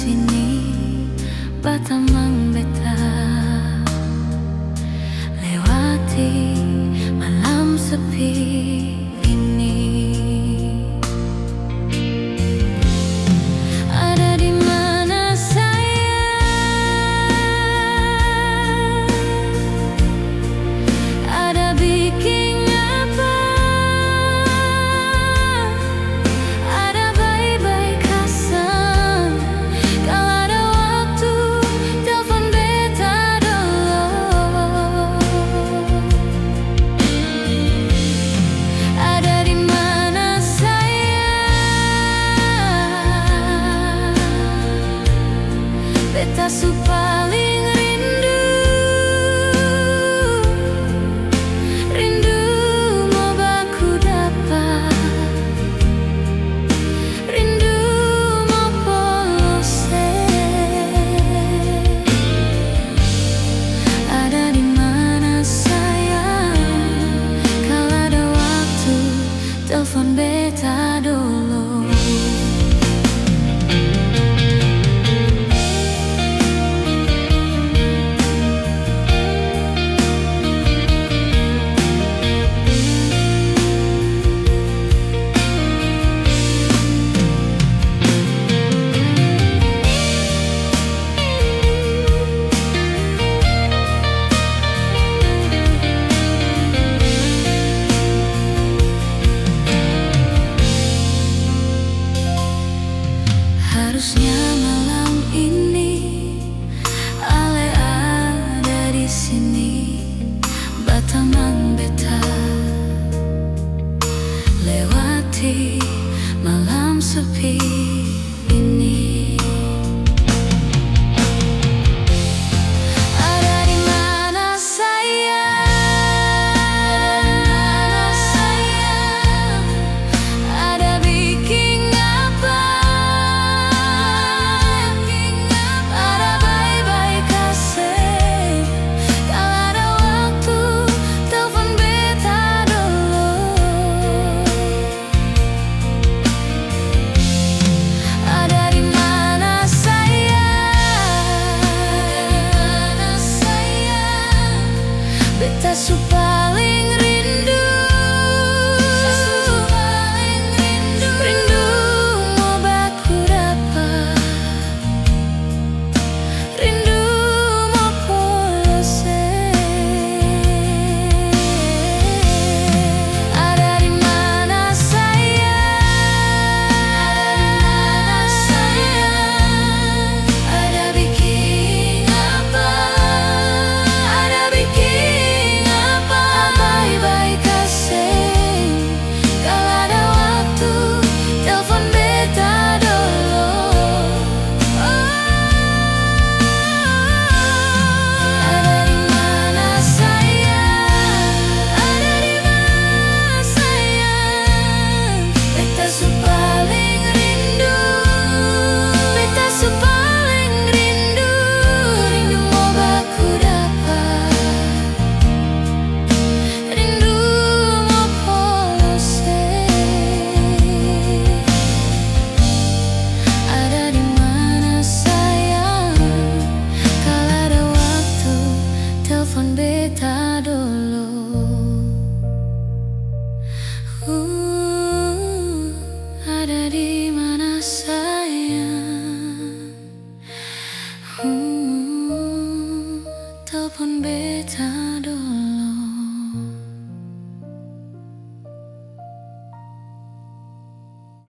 sini, Batamang beta, lewati malam sepi ini. Ada di mana saya? Ada bikin apa? Ada baik-baik kasan. Kalau ada waktu, telepon beta dulu. Ada di mana saya? Beta su paling rindu, rindu mau baku dapat, rindu mau polose. Ada di mana sayang? Kalau ada waktu, telepon beta dulu. Harusnya malam ini Ale ada di sini, Batamang beta, lewati malam sepi ini. Ada di mana saya? Ada bikin apa? Ada baik-baik kasih. Kalau ada waktu, telepon beta dulu. Ada di mana saya? Beta su paling rindu, rindu mau baku dapat, rindu mau polose. Ada di mana saya? Ada bikin apa? Ada bikin apa? Baik-baik kasih. Kalau ada waktu, telepon beta dulu. Ada di mana saya? Ada di mana saya? Beta su paling rindu, beta su paling rindu, rindu mau baku dapat, rindu mau polose. Ada di mana sayang? Kalau ada waktu, telepon beta dulu. Ada di mana sayang? Telepon beta